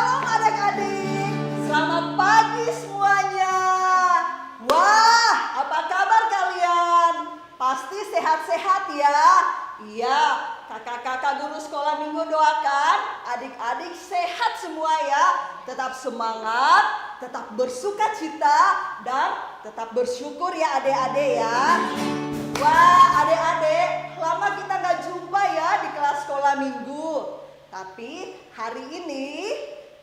Shalom adik-adik, selamat pagi semuanya. Wah, apa kabar kalian? Pasti sehat-sehat ya. Iya, kakak-kakak guru sekolah minggu doakan adik-adik sehat semua ya. Tetap semangat, tetap bersuka cita, dan tetap bersyukur ya adik-adik ya. Wah adik-adik, lama kita gak jumpa ya di kelas sekolah minggu. Tapi hari ini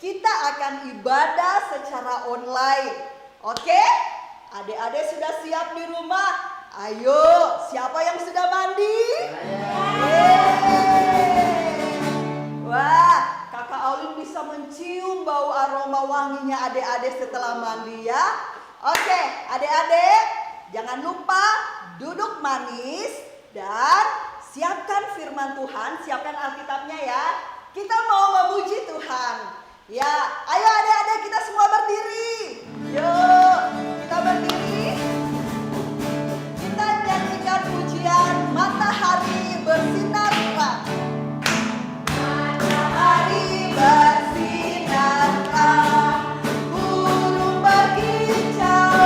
kita akan ibadah secara online. Oke? Adik-adik sudah siap di rumah? Ayo, siapa yang sudah mandi? Wah, kakak Aulin bisa mencium bau aroma wanginya adik-adik setelah mandi ya. Oke, adik-adik, jangan lupa duduk manis dan siapkan firman Tuhan, siapkan Alkitabnya ya. Kita mau memuji Tuhan. Ya, ayo adik-adik kita semua berdiri. Yuk, kita berdiri. Kita nyanyikan pujian Matahari Bersinar Terang. Matahari bersinar terang, burung berkicaulah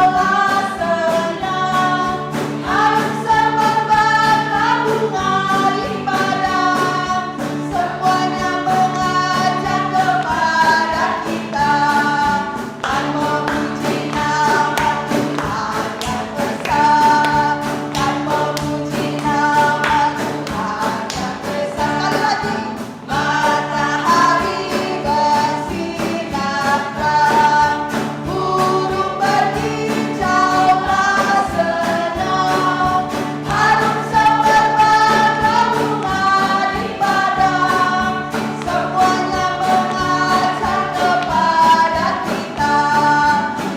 senang, harum semerbak bunga di padang, semuanya mengajak kepada kita, kan memuji nama Tuhan yang besar, kan memuji nama Tuhan yang besar. Sekali lagi. Matahari bersinar terang, burung berkicaulah senang, harum semerbak bunga di padang, semuanya mengajak kepada kita,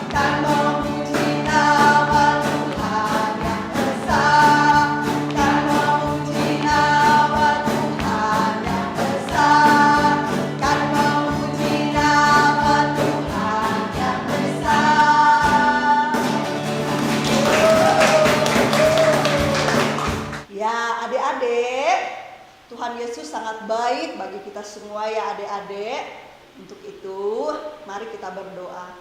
kan memuji nama Tuhan yang besar, kan memuji nama Tuhan yang besar, kan memuji nama Tuhan yang besar. Ya adik-adik, Tuhan Yesus sangat baik bagi kita semua ya adik-adik. Untuk itu mari kita berdoa.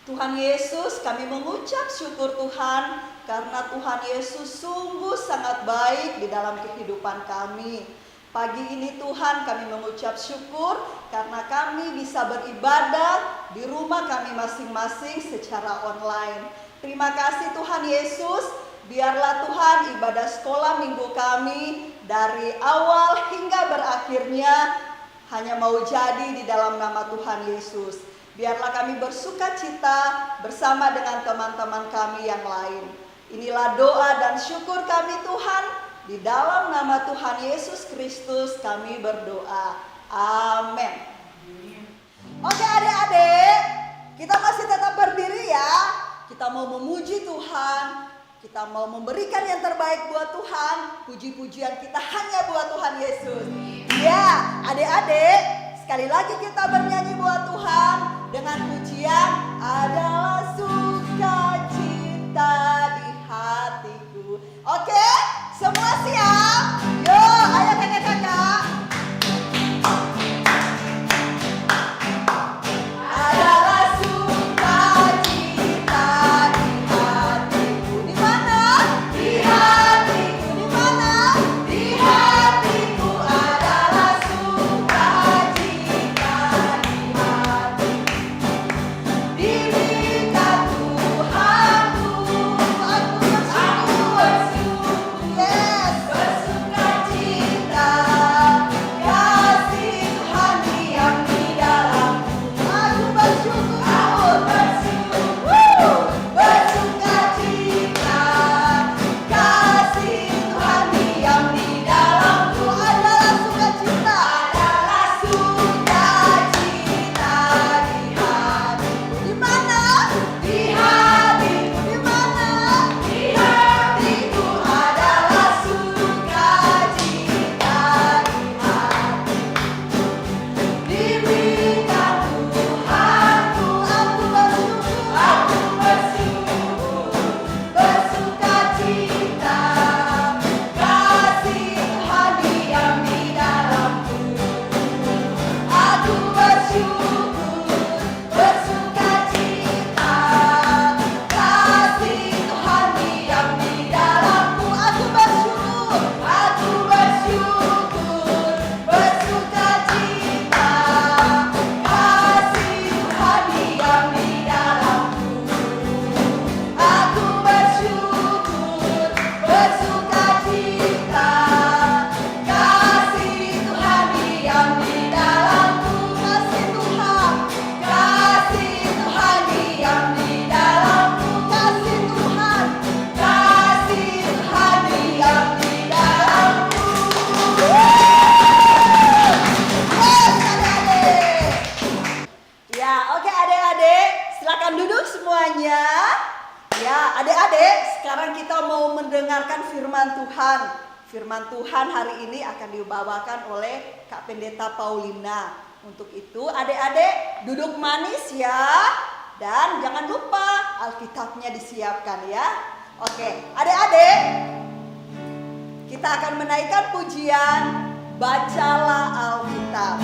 Tuhan Yesus, kami mengucap syukur Tuhan karena Tuhan Yesus sungguh sangat baik di dalam kehidupan kami. Pagi ini Tuhan kami mengucap syukur karena kami bisa beribadah di rumah kami masing-masing secara online. Terima kasih Tuhan Yesus, biarlah Tuhan ibadah sekolah minggu kami dari awal hingga berakhirnya hanya mau jadi di dalam nama Tuhan Yesus. Biarlah kami bersuka cita bersama dengan teman-teman kami yang lain. Inilah doa dan syukur kami Tuhan. Di dalam nama Tuhan Yesus Kristus kami berdoa. Amin. Oke adik-adik, kita masih tetap berdiri ya. Kita mau memuji Tuhan. Kita mau memberikan yang terbaik buat Tuhan. Puji-pujian kita hanya buat Tuhan Yesus. Ya, adik-adik, sekali lagi kita bernyanyi buat Tuhan dengan pujian adalah sukacita di hatiku. Oke, semua siap? Yuk, ayo kakak-kakak. Adalah sukacita di hatiku. Di mana? Di hatiku. Di mana? Di hatiku adalah sukacita di hatiku. Diberikan Tuhan mendengarkan firman Tuhan. Firman Tuhan hari ini akan dibawakan oleh Kak Pendeta Paulina. Untuk itu adik-adik duduk manis ya. Dan jangan lupa Alkitabnya disiapkan ya. Oke, adik-adik, kita akan menaikkan pujian Bacalah Alkitab.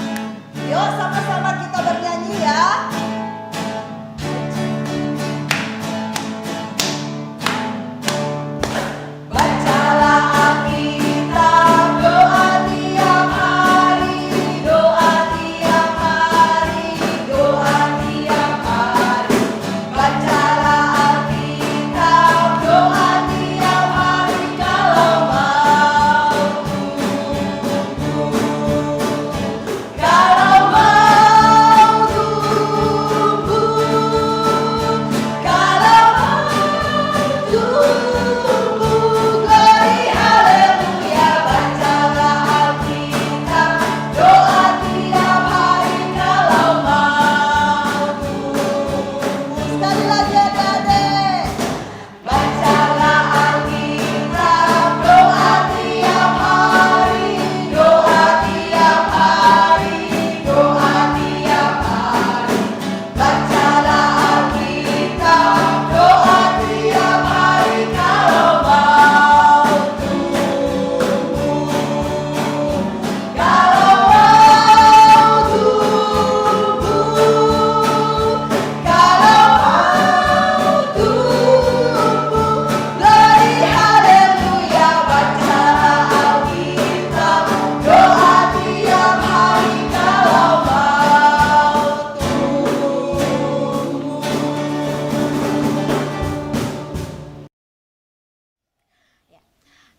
Yuk sama-sama kita bernyanyi ya.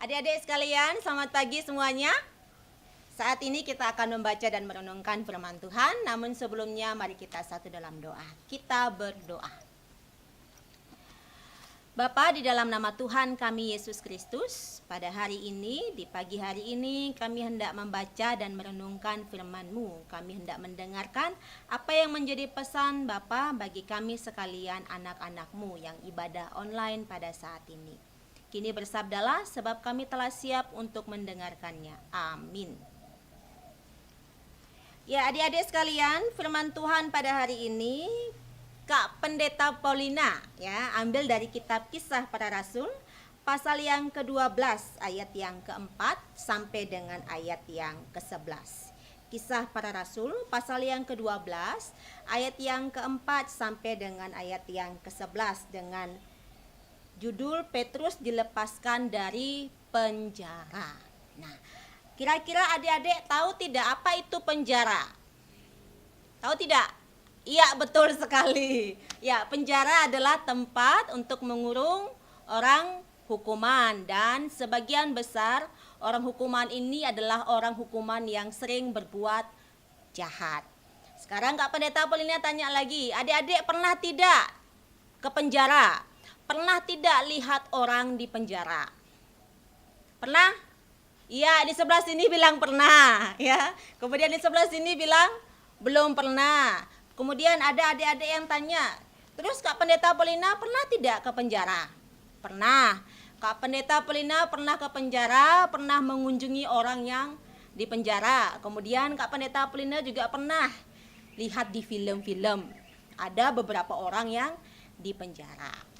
Adik-adik sekalian, selamat pagi semuanya. Saat ini kita akan membaca dan merenungkan firman Tuhan. Namun sebelumnya mari kita satu dalam doa. Kita berdoa. Bapa, di dalam nama Tuhan kami Yesus Kristus, pada hari ini, di pagi hari ini kami hendak membaca dan merenungkan firman-Mu. Kami hendak mendengarkan apa yang menjadi pesan Bapa bagi kami sekalian anak-anak-Mu yang ibadah online pada saat ini. Kini bersabdalah sebab kami telah siap untuk mendengarkannya. Amin. Ya adik-adik sekalian, firman Tuhan pada hari ini Kak Pendeta Paulina ya ambil dari kitab Kisah Para Rasul pasal yang ke-12 ayat yang ke-4 sampai dengan ayat yang ke-11. Kisah Para Rasul pasal yang ke-12 ayat yang ke-4 sampai dengan ayat yang ke-11 dengan judul Petrus dilepaskan dari penjara. Nah, kira-kira adik-adik tahu tidak apa itu penjara? Tahu tidak? Iya, betul sekali. Ya, penjara adalah tempat untuk mengurung orang hukuman dan sebagian besar orang hukuman ini adalah orang hukuman yang sering berbuat jahat. Sekarang Kak Pendeta Paulina tanya lagi, adik-adik pernah tidak ke penjara? Pernah tidak lihat orang di penjara? Pernah? Iya, di sebelah sini bilang pernah, ya. Kemudian di sebelah sini bilang belum pernah. Kemudian ada adik-adik yang tanya, terus Kak Pendeta Paulina pernah tidak ke penjara? Pernah. Kak Pendeta Paulina pernah ke penjara, pernah mengunjungi orang yang di penjara. Kemudian Kak Pendeta Paulina juga pernah lihat di film-film. Ada beberapa orang yang di penjara.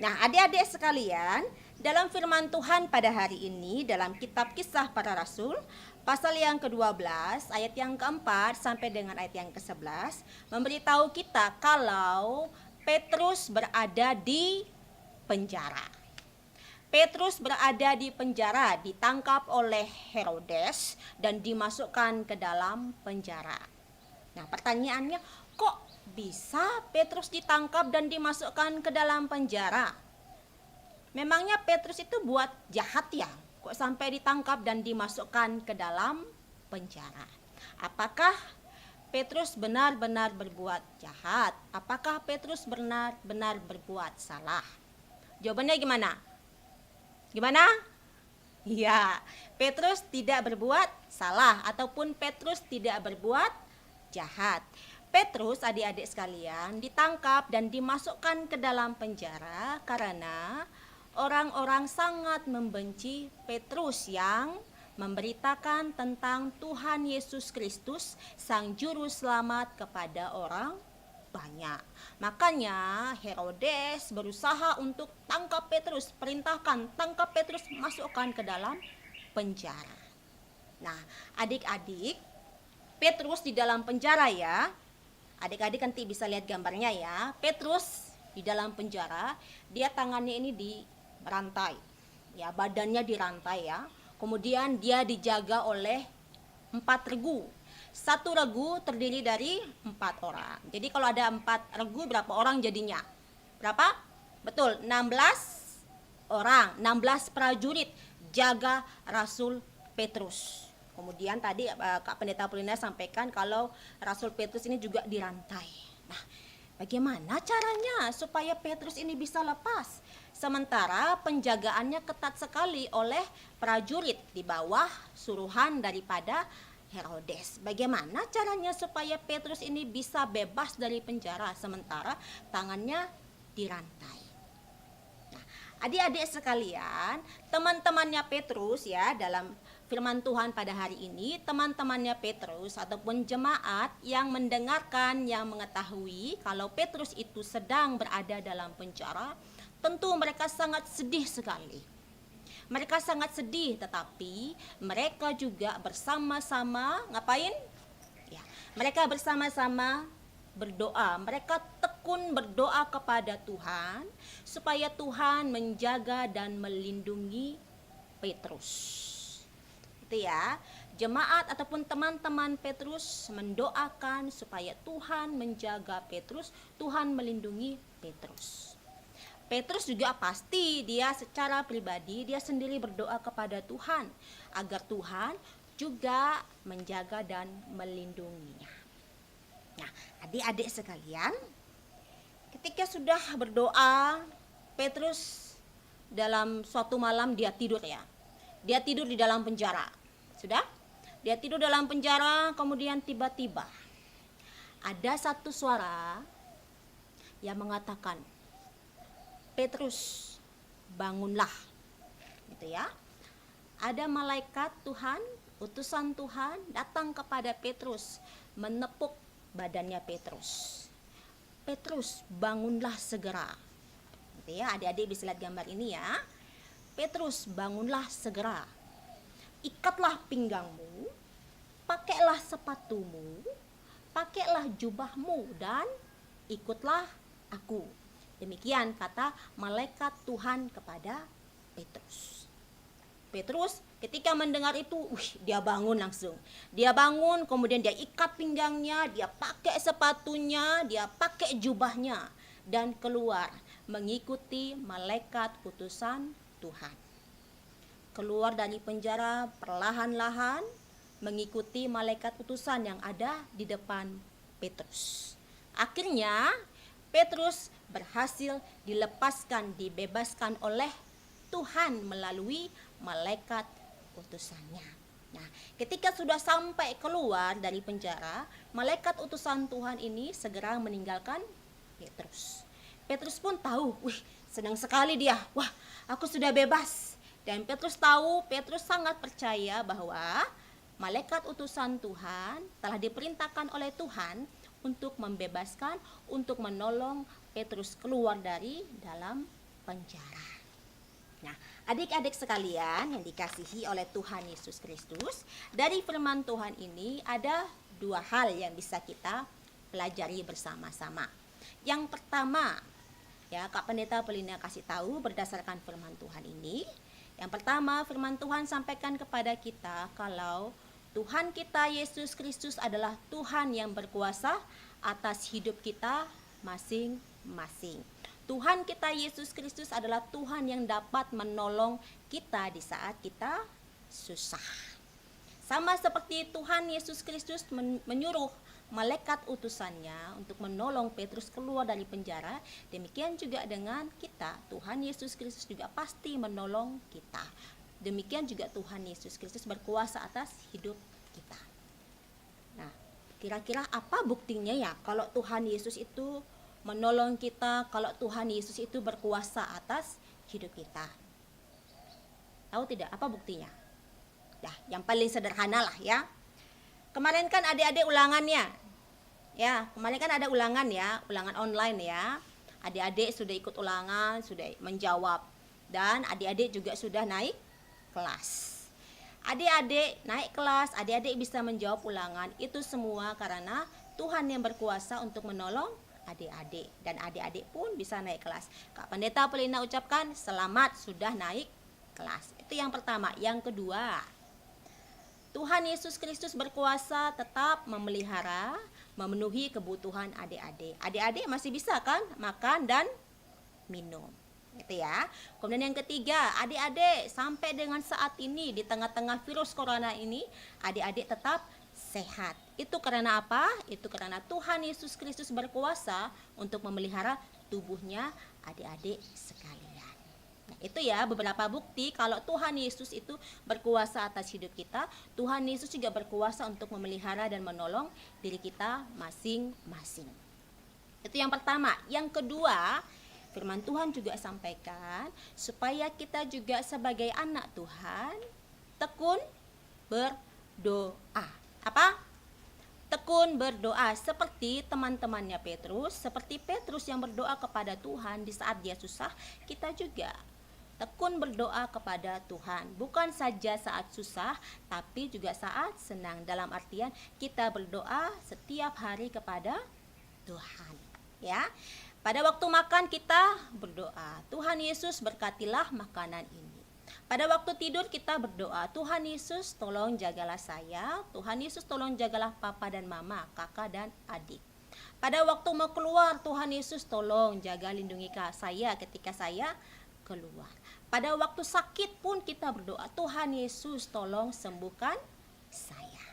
Nah, adik-adik sekalian, dalam firman Tuhan pada hari ini dalam kitab Kisah Para Rasul pasal yang ke-12 ayat yang ke-4 sampai dengan ayat yang ke-11 memberitahu kita kalau Petrus berada di penjara. Petrus berada di penjara, ditangkap oleh Herodes dan dimasukkan ke dalam penjara. Nah, pertanyaannya, kok bisa Petrus ditangkap dan dimasukkan ke dalam penjara? Memangnya Petrus itu buat jahat ya? Kok sampai ditangkap dan dimasukkan ke dalam penjara? Apakah Petrus benar-benar berbuat jahat? Apakah Petrus benar-benar berbuat salah? Jawabannya gimana? Gimana? Ya, Petrus tidak berbuat salah ataupun Petrus tidak berbuat jahat. Petrus, adik-adik sekalian, ditangkap dan dimasukkan ke dalam penjara karena orang-orang sangat membenci Petrus yang memberitakan tentang Tuhan Yesus Kristus, Sang Juru Selamat kepada orang banyak. Makanya Herodes berusaha untuk tangkap Petrus, perintahkan tangkap Petrus, masukkan ke dalam penjara. Nah, adik-adik, Petrus di dalam penjara ya. Adik-adik nanti bisa lihat gambarnya ya. Petrus di dalam penjara, dia tangannya ini dirantai. Ya, badannya dirantai ya. Kemudian dia dijaga oleh 4 regu. Satu regu terdiri dari 4 orang. Jadi kalau ada 4 regu berapa orang jadinya? Berapa? Betul, 16 orang, 16 prajurit jaga Rasul Petrus. Kemudian tadi Kak Pendeta Polina sampaikan kalau Rasul Petrus ini juga dirantai. Nah, bagaimana caranya supaya Petrus ini bisa lepas? Sementara penjagaannya ketat sekali oleh prajurit di bawah suruhan daripada Herodes. Bagaimana caranya supaya Petrus ini bisa bebas dari penjara sementara tangannya dirantai? Nah, adik-adik sekalian, teman-temannya Petrus ya, dalam firman Tuhan pada hari ini, teman-temannya Petrus ataupun jemaat yang mendengarkan, yang mengetahui kalau Petrus itu sedang berada dalam penjara, tentu mereka sangat sedih sekali. Mereka sangat sedih, tetapi mereka juga bersama-sama ngapain? Ya, mereka bersama-sama berdoa. Mereka tekun berdoa kepada Tuhan supaya Tuhan menjaga dan melindungi Petrus. Itu ya, jemaat ataupun teman-teman Petrus mendoakan supaya Tuhan menjaga Petrus, Tuhan melindungi Petrus. Petrus juga pasti dia secara pribadi dia sendiri berdoa kepada Tuhan agar Tuhan juga menjaga dan melindunginya. Nah, adik-adik sekalian, ketika sudah berdoa, Petrus dalam suatu malam dia tidur ya. Dia tidur di dalam penjara. Sudah? Dia tidur dalam penjara, kemudian tiba-tiba ada satu suara yang mengatakan, Petrus, bangunlah. Gitu ya. Ada malaikat Tuhan, utusan Tuhan datang kepada Petrus, menepuk badannya Petrus. Petrus, bangunlah segera. Gitu ya, adik-adik bisa lihat gambar ini ya. Petrus, bangunlah segera. Ikatlah pinggangmu, pakailah sepatumu, pakailah jubahmu dan ikutlah aku. Demikian kata malaikat Tuhan kepada Petrus. Petrus ketika mendengar itu, dia bangun langsung. Dia bangun, kemudian dia ikat pinggangnya, dia pakai sepatunya, dia pakai jubahnya dan keluar mengikuti malaikat utusan Tuhan. Keluar dari penjara perlahan-lahan mengikuti malaikat utusan yang ada di depan Petrus. Akhirnya Petrus berhasil dilepaskan, dibebaskan oleh Tuhan melalui malaikat utusannya. Nah, ketika sudah sampai keluar dari penjara, malaikat utusan Tuhan ini segera meninggalkan Petrus. Petrus pun tahu, senang sekali dia. Wah, aku sudah bebas. Dan Petrus tahu, Petrus sangat percaya bahwa malaikat utusan Tuhan telah diperintahkan oleh Tuhan untuk membebaskan, untuk menolong Petrus keluar dari dalam penjara. Nah, adik-adik sekalian yang dikasihi oleh Tuhan Yesus Kristus, dari firman Tuhan ini ada 2 hal yang bisa kita pelajari bersama-sama. Yang pertama, ya Kak Pendeta Polina kasih tahu berdasarkan firman Tuhan ini. Yang pertama, firman Tuhan sampaikan kepada kita kalau Tuhan kita Yesus Kristus adalah Tuhan yang berkuasa atas hidup kita masing-masing. Tuhan kita Yesus Kristus adalah Tuhan yang dapat menolong kita di saat kita susah. Sama seperti Tuhan Yesus Kristus menyuruh malaikat utusannya untuk menolong Petrus keluar dari penjara, demikian juga dengan kita. Tuhan Yesus Kristus juga pasti menolong kita. Demikian juga Tuhan Yesus Kristus berkuasa atas hidup kita. Nah, kira-kira apa buktinya ya kalau Tuhan Yesus itu menolong kita, kalau Tuhan Yesus itu berkuasa atas hidup kita. Tahu tidak apa buktinya? Nah, yang paling sederhana lah ya. Kemarin kan adik-adik ulangannya. Ya, kemarin kan ada ulangan ya, ulangan online ya. Adik-adik sudah ikut ulangan, sudah menjawab. Dan adik-adik juga sudah naik kelas. Adik-adik naik kelas, adik-adik bisa menjawab ulangan. Itu semua karena Tuhan yang berkuasa untuk menolong adik-adik. Dan adik-adik pun bisa naik kelas. Kak Pendeta Polina ucapkan selamat sudah naik kelas. Itu yang pertama. Yang kedua, Tuhan Yesus Kristus berkuasa tetap memelihara, memenuhi kebutuhan adik-adik. Adik-adik masih bisa kan makan dan minum. Itu ya. Kemudian yang ketiga, adik-adik sampai dengan saat ini di tengah-tengah virus corona ini, adik-adik tetap sehat. Itu karena apa? Itu karena Tuhan Yesus Kristus berkuasa untuk memelihara tubuhnya adik-adik sekalian. Nah, itu ya beberapa bukti kalau Tuhan Yesus itu berkuasa atas hidup kita. Tuhan Yesus juga berkuasa untuk memelihara dan menolong diri kita masing-masing. Itu yang pertama. Yang kedua, firman Tuhan juga sampaikan supaya kita juga sebagai anak Tuhan tekun berdoa. Apa? Tekun berdoa seperti teman-temannya Petrus, seperti Petrus yang berdoa kepada Tuhan di saat dia susah, kita juga tekun berdoa kepada Tuhan. Bukan saja saat susah, tapi juga saat senang. Dalam artian kita berdoa setiap hari kepada Tuhan. Ya. Pada waktu makan kita berdoa, Tuhan Yesus berkatilah makanan ini. Pada waktu tidur kita berdoa, Tuhan Yesus tolong jagalah saya, Tuhan Yesus tolong jagalah papa dan mama, kakak dan adik. Pada waktu mau keluar, Tuhan Yesus tolong jaga lindungi saya ketika saya keluar. Pada waktu sakit pun kita berdoa, Tuhan Yesus tolong sembuhkan saya.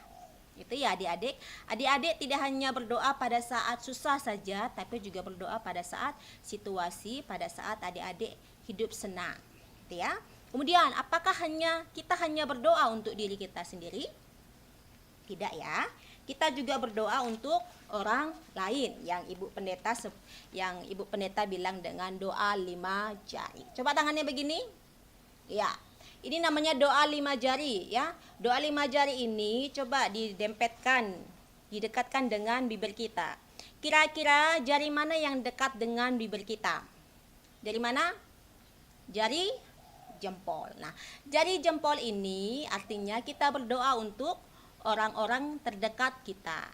Itu ya adik-adik. Adik-adik tidak hanya berdoa pada saat susah saja, tapi juga berdoa pada saat situasi, pada saat adik-adik hidup senang. Gitu ya. Kemudian, apakah kita hanya berdoa untuk diri kita sendiri? Tidak ya. Kita juga berdoa untuk orang lain yang Ibu Pendeta bilang dengan doa 5 jari. Coba tangannya begini. Ya. Ini namanya doa 5 jari ya. Doa 5 jari ini coba didekatkan dengan bibir kita. Kira-kira jari mana yang dekat dengan bibir kita? Jari mana? Jari jempol. Nah, jari jempol ini artinya kita berdoa untuk orang-orang terdekat kita.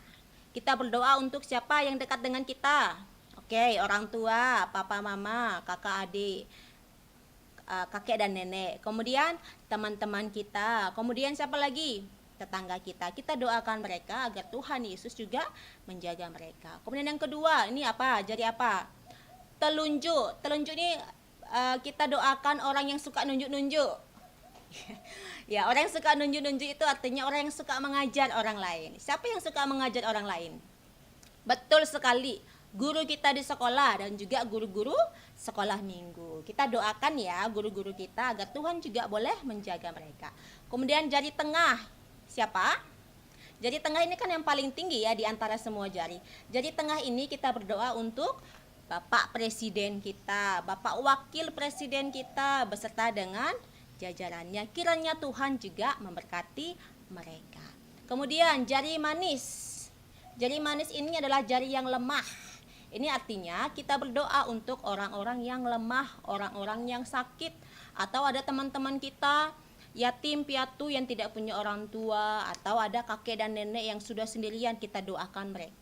Kita berdoa untuk siapa yang dekat dengan kita? Oke, orang tua, papa, mama, kakak, adik, kakek dan nenek. Kemudian teman-teman kita. Kemudian siapa lagi? Tetangga kita. Kita doakan mereka agar Tuhan Yesus juga menjaga mereka. Kemudian yang kedua, ini apa? Jari apa? Telunjuk. Telunjuk ini kita doakan orang yang suka nunjuk-nunjuk. Ya, orang yang suka nunjuk-nunjuk itu artinya orang yang suka mengajar orang lain. Siapa yang suka mengajar orang lain? Betul sekali. Guru kita di sekolah dan juga guru-guru sekolah minggu. Kita doakan ya guru-guru kita agar Tuhan juga boleh menjaga mereka. Kemudian jari tengah. Siapa? Jari tengah ini kan yang paling tinggi ya di antara semua jari. Jari tengah ini kita berdoa untuk Bapak Presiden kita, Bapak Wakil Presiden kita beserta dengan jajarannya. Kiranya Tuhan juga memberkati mereka. Kemudian jari manis. Jari manis ini adalah jari yang lemah. Ini artinya kita berdoa untuk orang-orang yang lemah, orang-orang yang sakit, atau ada teman-teman kita yatim piatu yang tidak punya orang tua, atau ada kakek dan nenek yang sudah sendirian, kita doakan mereka.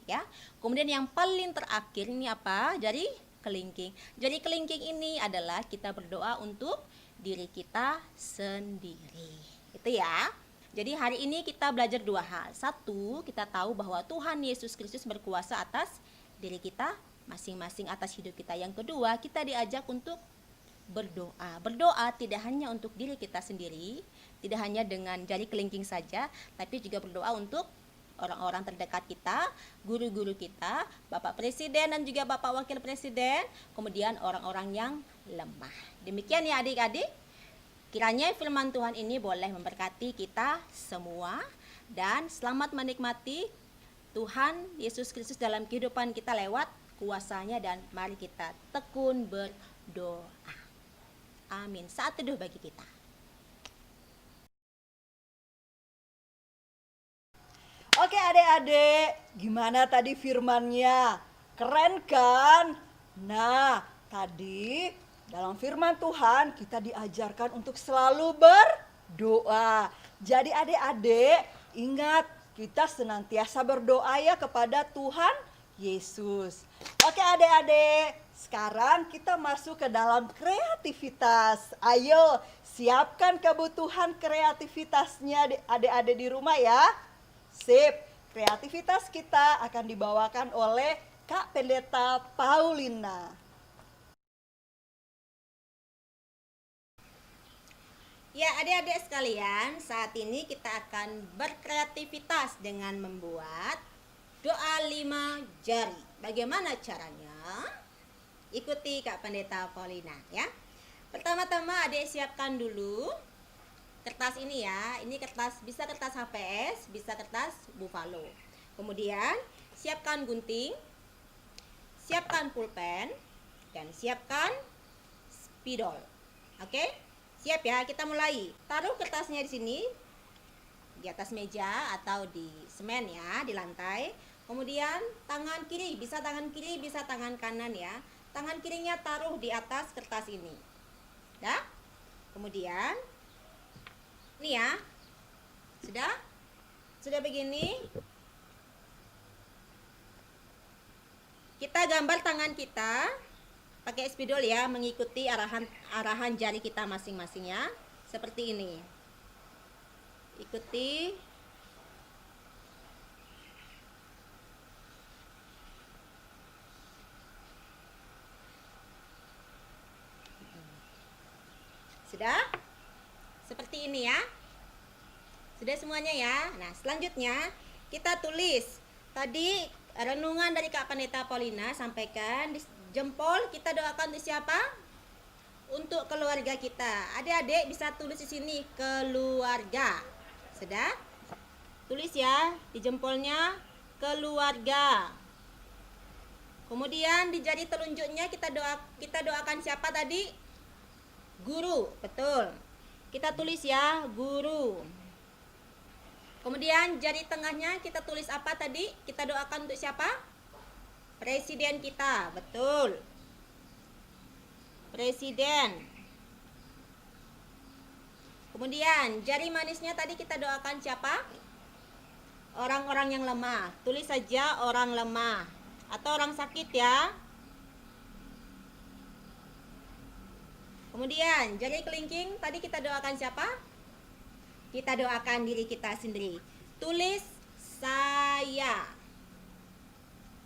Ya. Kemudian yang paling terakhir ini apa? Jari kelingking. Jari kelingking ini adalah kita berdoa untuk diri kita sendiri. Itu ya. Jadi hari ini kita belajar 2 hal. 1, kita tahu bahwa Tuhan Yesus Kristus berkuasa atas diri kita masing-masing, atas hidup kita. Yang kedua, kita diajak untuk berdoa. Berdoa tidak hanya untuk diri kita sendiri, tidak hanya dengan jari kelingking saja, tapi juga berdoa untuk orang-orang terdekat kita, guru-guru kita, Bapak Presiden dan juga Bapak Wakil Presiden, kemudian orang-orang yang lemah. Demikian ya adik-adik. Kiranya firman Tuhan ini boleh memberkati kita semua, dan selamat menikmati Tuhan Yesus Kristus dalam kehidupan kita lewat kuasanya, dan mari kita tekun berdoa. Amin. Saat teduh bagi kita. Oke adik-adik, gimana tadi firmannya? Keren kan? Nah, tadi dalam firman Tuhan kita diajarkan untuk selalu berdoa. Jadi adik-adik ingat kita senantiasa berdoa ya kepada Tuhan Yesus. Oke adik-adik, sekarang kita masuk ke dalam kreativitas. Ayo siapkan kebutuhan kreativitasnya adik-adik di rumah ya. Sip, kreativitas kita akan dibawakan oleh Kak Pendeta Paulina. Ya adik-adik sekalian, saat ini kita akan berkreativitas dengan membuat doa 5 jari. Bagaimana caranya? Ikuti Kak Pendeta Paulina ya. Pertama-tama adik siapkan dulu kertas ini ya. Ini kertas, bisa kertas HPS, bisa kertas Buffalo. Kemudian siapkan gunting, siapkan pulpen, dan siapkan spidol. Oke? Siap ya, kita mulai. Taruh kertasnya di sini, di atas meja atau di semen ya, di lantai. Kemudian tangan kiri, bisa tangan kiri, bisa tangan kanan ya. Tangan kirinya taruh di atas kertas ini. Ya? Kemudian ini ya. Sudah begini. Kita gambar tangan kita pakai spidol ya, mengikuti arahan jari kita masing-masing ya. Seperti ini. Ikuti. Sudah? Seperti ini ya. Sudah semuanya ya. Nah, selanjutnya kita tulis. Tadi renungan dari Kak Pendeta Paulina sampaikan di jempol kita doakan untuk siapa? Untuk keluarga kita. Adik-adik bisa tulis di sini keluarga. Sudah? Tulis ya di jempolnya keluarga. Kemudian di jari telunjuknya kita doakan siapa tadi? Guru. Betul. Kita tulis ya, guru. Kemudian jari tengahnya kita tulis apa tadi? Kita doakan untuk siapa? Presiden kita. Betul. Presiden. Kemudian jari manisnya tadi kita doakan siapa? Orang-orang yang lemah. Tulis saja orang lemah atau orang sakit ya. Kemudian jari kelingking tadi kita doakan siapa? Kita doakan diri kita sendiri. Tulis saya.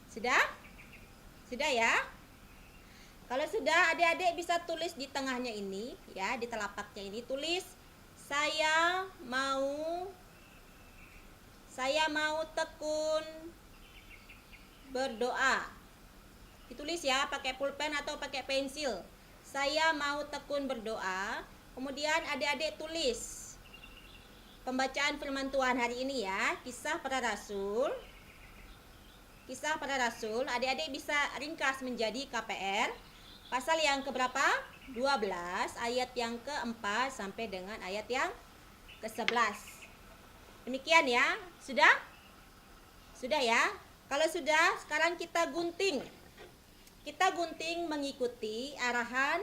Sudah? Sudah ya? Kalau sudah, adik-adik bisa tulis di tengahnya ini ya, di telapaknya ini tulis saya mau tekun berdoa. Ditulis ya pakai pulpen atau pakai pensil. Saya mau tekun berdoa. Kemudian adik-adik tulis pembacaan firman Tuhan hari ini ya, Kisah Para Rasul. Kisah Para Rasul, adik-adik bisa ringkas menjadi KPR. Pasal yang keberapa? 12, ayat yang keempat sampai dengan ayat yang ke-11. Demikian ya. Sudah? Sudah ya? Kalau sudah, sekarang kita gunting. Kita gunting mengikuti arahan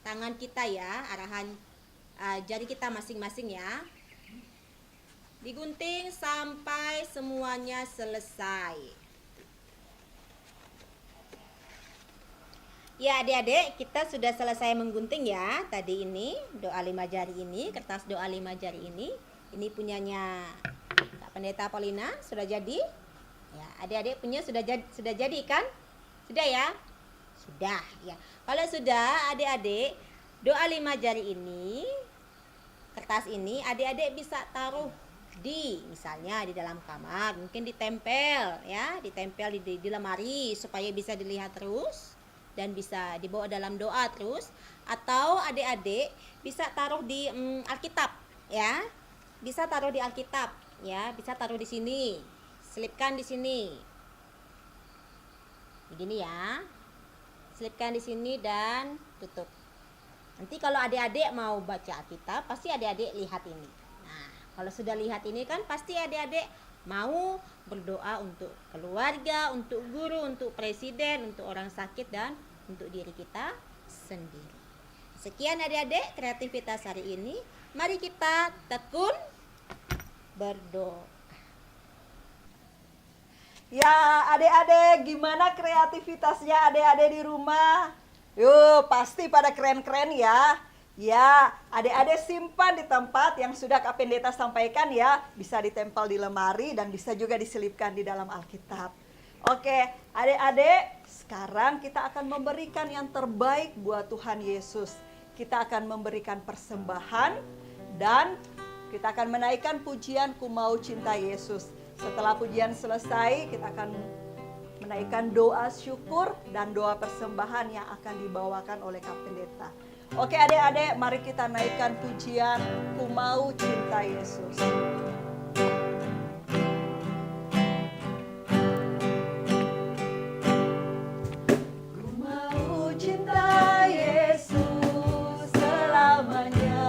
tangan kita ya, arahan jari kita masing-masing ya. Digunting sampai semuanya selesai. Ya adik-adik, kita sudah selesai menggunting ya. Tadi ini doa 5 jari ini, kertas doa 5 jari ini. Ini punyanya Kak Pendeta Paulina, sudah jadi. Ya, adik-adik punya sudah jadi kan? Sudah ya? Sudah ya. Kalau sudah, adik-adik doa 5 jari ini, kertas ini adik-adik bisa taruh di misalnya di dalam kamar, mungkin ditempel ya, ditempel di lemari supaya bisa dilihat terus dan bisa dibawa dalam doa terus, atau adik-adik bisa taruh di Alkitab ya, bisa taruh di Alkitab ya, bisa taruh di sini, selipkan di sini begini ya, selipkan di sini dan tutup Nanti kalau adik-adik mau baca Alkitab, pasti adik-adik lihat ini. Nah, kalau sudah lihat ini kan pasti adik-adik mau berdoa untuk keluarga, untuk guru, untuk presiden, untuk orang sakit, dan untuk diri kita sendiri. Sekian adik-adik kreativitas hari ini. Mari kita tekun berdoa. Ya, adik-adik, gimana kreativitasnya adik-adik di rumah? Yuk, pasti pada keren-keren ya. Ya, adik-adik simpan di tempat yang sudah Kak Pendeta sampaikan ya. Bisa ditempel di lemari dan bisa juga diselipkan di dalam Alkitab. Oke, adik-adik, sekarang kita akan memberikan yang terbaik buat Tuhan Yesus. Kita akan memberikan persembahan dan kita akan menaikkan pujian Ku Mau Cinta Yesus. Setelah pujian selesai, kita akan menaikkan doa syukur dan doa persembahan yang akan dibawakan oleh Kak Pendeta. Oke adik-adik, mari kita naikkan pujian Ku Mau Cinta Yesus. Ku mau cinta Yesus selamanya.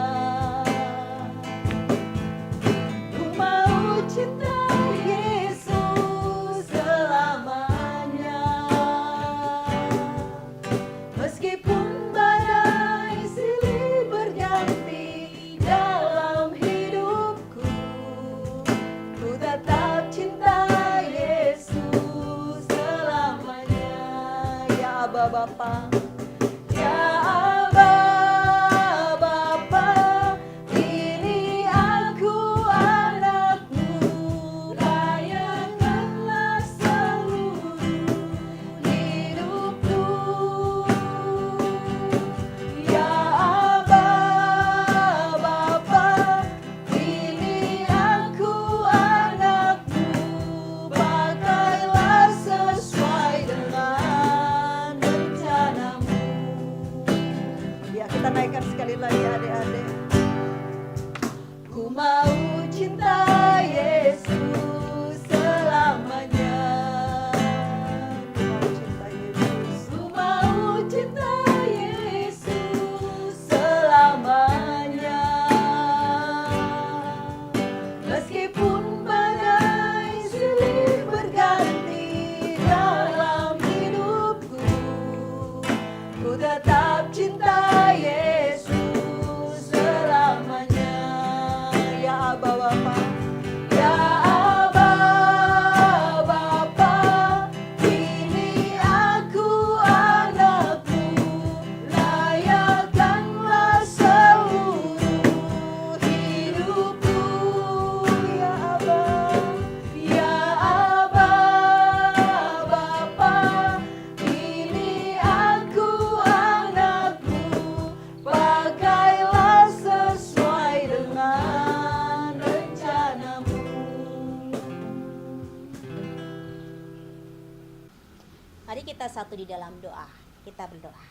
Ku mau cinta Yesus selamanya. Meskipun badai silih berganti dalam hidupku, ku tetap cinta Yesus selamanya. Ya Aba Bapa, ya Aba Bapa, ini aku anakmu, layankanlah seluruh hidupku. Ya Aba Bapa, ini aku anakmu, pakailah sesuai dengan rencanamu. Ya, kita naikkan sekali lagi adik-adik. Ku mau cinta Yesus selamanya. Ku mau cinta Yesus. Ku mau cinta Yesus selamanya. Meskipun badai silih berganti dalam hidupku, ku tetap cinta Yesus selamanya. Ya Aba Bapa, ya Aba Bapa, ini aku anakmu, layankanlah seluruh hidupku. Ya Aba, ya Aba Bapa, ini aku anakmu, pakailah sesuai dengan rencanamu. Mari kita satu di dalam doa. Kita berdoa.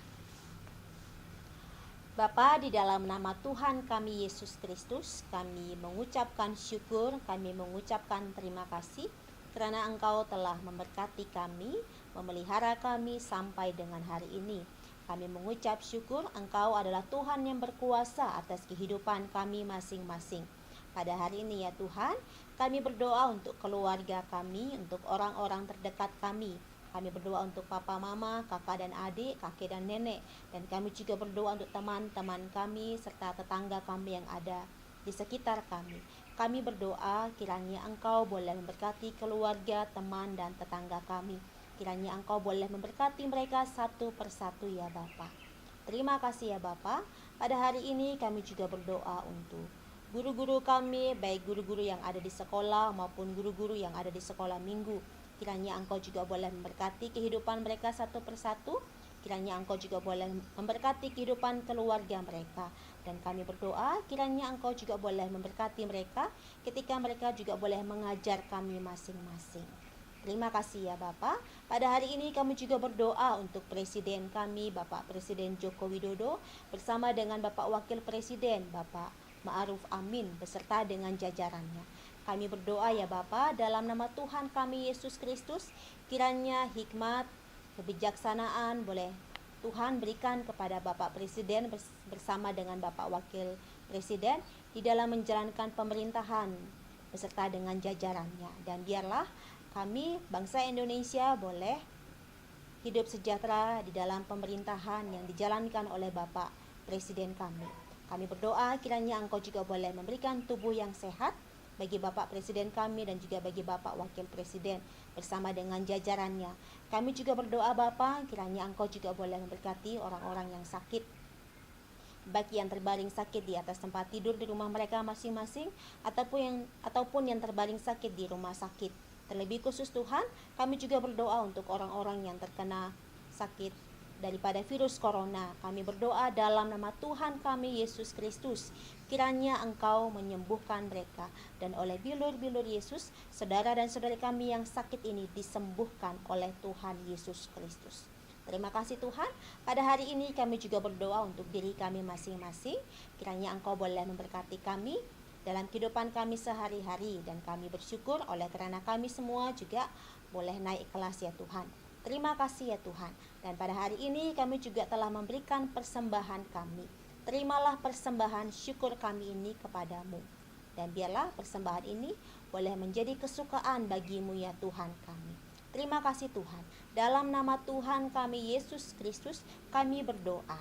Bapa, di dalam nama Tuhan kami Yesus Kristus, kami mengucapkan syukur, kami mengucapkan terima kasih karena Engkau telah memberkati kami, memelihara kami sampai dengan hari ini. Kami mengucap syukur Engkau adalah Tuhan yang berkuasa atas kehidupan kami masing-masing. Pada hari ini ya Tuhan, kami berdoa untuk keluarga kami, untuk orang-orang terdekat kami. Kami berdoa untuk papa, mama, kakak dan adik, kakek dan nenek. Dan kami juga berdoa untuk teman-teman kami serta tetangga kami yang ada di sekitar kami. Kami berdoa kiranya Engkau boleh memberkati keluarga, teman dan tetangga kami. Kiranya Engkau boleh memberkati mereka satu persatu ya Bapa. Terima kasih ya Bapa. Pada hari ini kami juga berdoa untuk guru-guru kami, baik guru-guru yang ada di sekolah maupun guru-guru yang ada di sekolah minggu. Kiranya Engkau juga boleh memberkati kehidupan mereka satu persatu. Kiranya Engkau juga boleh memberkati kehidupan keluarga mereka. Dan kami berdoa kiranya Engkau juga boleh memberkati mereka ketika mereka juga boleh mengajar kami masing-masing. Terima kasih ya Bapak. Pada hari ini kami juga berdoa untuk Presiden kami, Bapak Presiden Joko Widodo, bersama dengan Bapak Wakil Presiden, Bapak Ma'ruf Amin, beserta dengan jajarannya. Kami berdoa ya Bapa, dalam nama Tuhan kami Yesus Kristus, kiranya hikmat, kebijaksanaan boleh Tuhan berikan kepada Bapak Presiden bersama dengan Bapak Wakil Presiden di dalam menjalankan pemerintahan beserta dengan jajarannya. Dan biarlah kami bangsa Indonesia boleh hidup sejahtera di dalam pemerintahan yang dijalankan oleh Bapak Presiden kami. Kami berdoa kiranya Engkau juga boleh memberikan tubuh yang sehat bagi Bapak Presiden kami dan juga bagi Bapak Wakil Presiden bersama dengan jajarannya. Kami juga berdoa Bapa, kiranya Engkau juga boleh memberkati orang-orang yang sakit, baik yang terbaring sakit di atas tempat tidur di rumah mereka masing-masing ataupun yang terbaring sakit di rumah sakit. Terlebih khusus Tuhan, kami juga berdoa untuk orang-orang yang terkena sakit daripada virus corona. Kami berdoa dalam nama Tuhan kami Yesus Kristus, kiranya Engkau menyembuhkan mereka, dan oleh bilur-bilur Yesus, saudara dan saudari kami yang sakit ini disembuhkan oleh Tuhan Yesus Kristus. Terima kasih Tuhan. Pada hari ini kami juga berdoa untuk diri kami masing-masing, kiranya Engkau boleh memberkati kami dalam kehidupan kami sehari-hari, dan kami bersyukur oleh karena kami semua juga boleh naik kelas ya Tuhan. Terima kasih ya Tuhan. Dan pada hari ini kami juga telah memberikan persembahan kami. Terimalah persembahan syukur kami ini kepadamu. Dan biarlah persembahan ini boleh menjadi kesukaan bagimu ya Tuhan kami. Terima kasih Tuhan. Dalam nama Tuhan kami Yesus Kristus kami berdoa.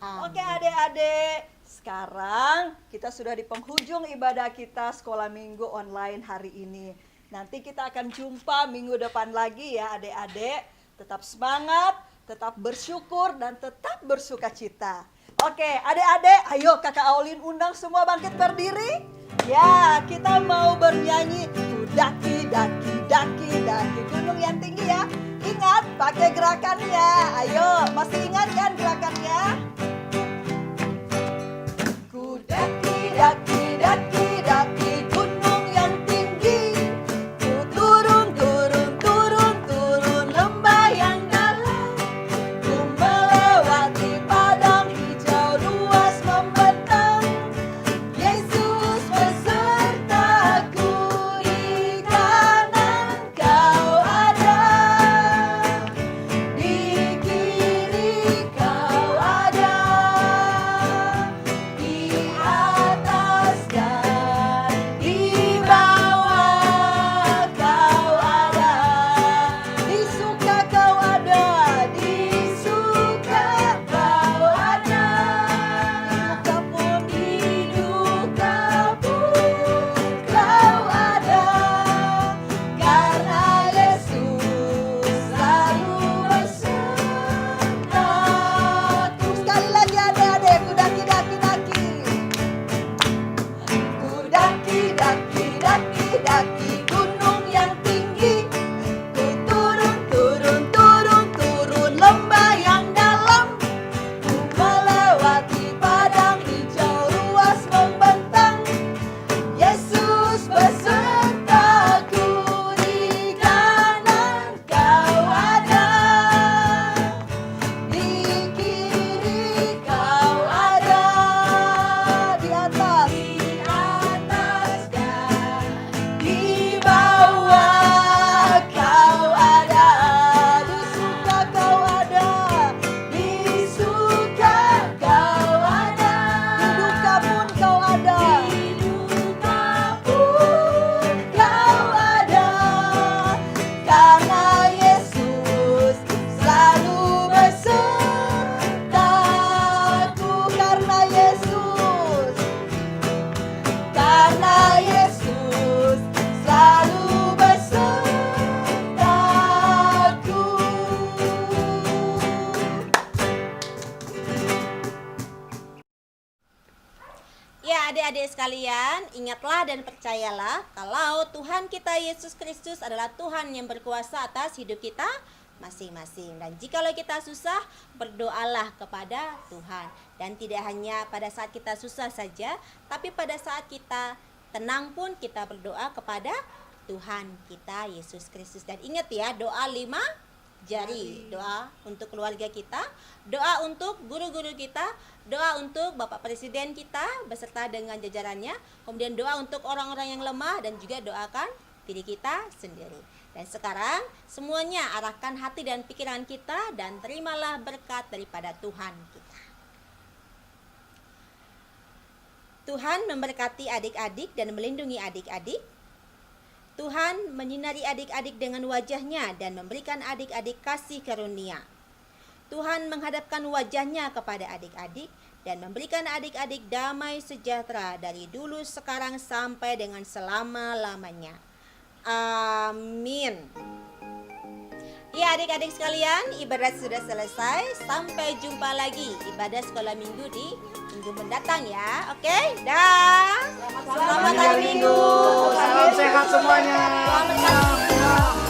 Amin. Oke adik-adik, sekarang kita sudah di penghujung ibadah kita sekolah minggu online hari ini. Nanti kita akan jumpa minggu depan lagi ya adik-adik. Tetap semangat, tetap bersyukur, dan tetap bersuka cita. Oke adik-adik, ayo kakak Aulin undang semua bangkit berdiri. Ya, kita mau bernyanyi daki daki daki daki gunung yang tinggi ya. Ingat pakai gerakannya. Ayo, masih ingat kan gerakannya? Ku daki daki daki daki gunung yang tinggi. Ku turun turun turun turun lembah yang dalam. Ku melewati padang hijau luas membentang. Yesus besertaku, di kanan kau ada, di kiri kau ada, di atas dan di bawah kau ada, di suka kau ada, di suka kau ada, di duka pun kau ada, karena Yesus selalu besertaku. Sekali lagi adik-adik, ku daki daki daki. Ku daki daki daki daki gunung yang tinggi. Ku turun turun turun turun lembah yang dalam. Ku melewati padang hijau luas membentang. Yesus besertaku, di kanan kau ada, di kiri kau ada, di atas dan di bawah kau ada, di suka kau ada, di suka kau ada, di duka pun kau ada, di duka pun kau ada, karena Yesus selalu besertaku, karena Yesus selalu besertaku. Ya adik-adik sekalian, ingatlah dan percayalah kalau Tuhan kita Yesus Kristus adalah Tuhan yang berkuasa atas hidup kita masing-masing. Dan jikalau kita susah, berdoalah kepada Tuhan. Dan tidak hanya pada saat kita susah saja, tapi pada saat kita tenang pun kita berdoa kepada Tuhan kita Yesus Kristus. Dan ingat ya, doa 5 jari. Doa untuk keluarga kita, doa untuk guru-guru kita, doa untuk Bapak Presiden kita beserta dengan jajarannya, kemudian doa untuk orang-orang yang lemah, dan juga doakan diri kita sendiri. Dan sekarang semuanya arahkan hati dan pikiran kita dan terimalah berkat daripada Tuhan kita. Tuhan memberkati adik-adik dan melindungi adik-adik. Tuhan menyinari adik-adik dengan wajahnya dan memberikan adik-adik kasih karunia. Tuhan menghadapkan wajahnya kepada adik-adik dan memberikan adik-adik damai sejahtera dari dulu, sekarang, sampai dengan selama-lamanya. Amin. Ya adik-adik sekalian, ibadah sudah selesai. Sampai jumpa lagi ibadah sekolah minggu di minggu mendatang ya. Oke, dah. Selamat hari Minggu. Salam sehat semuanya. Selamat hari Minggu.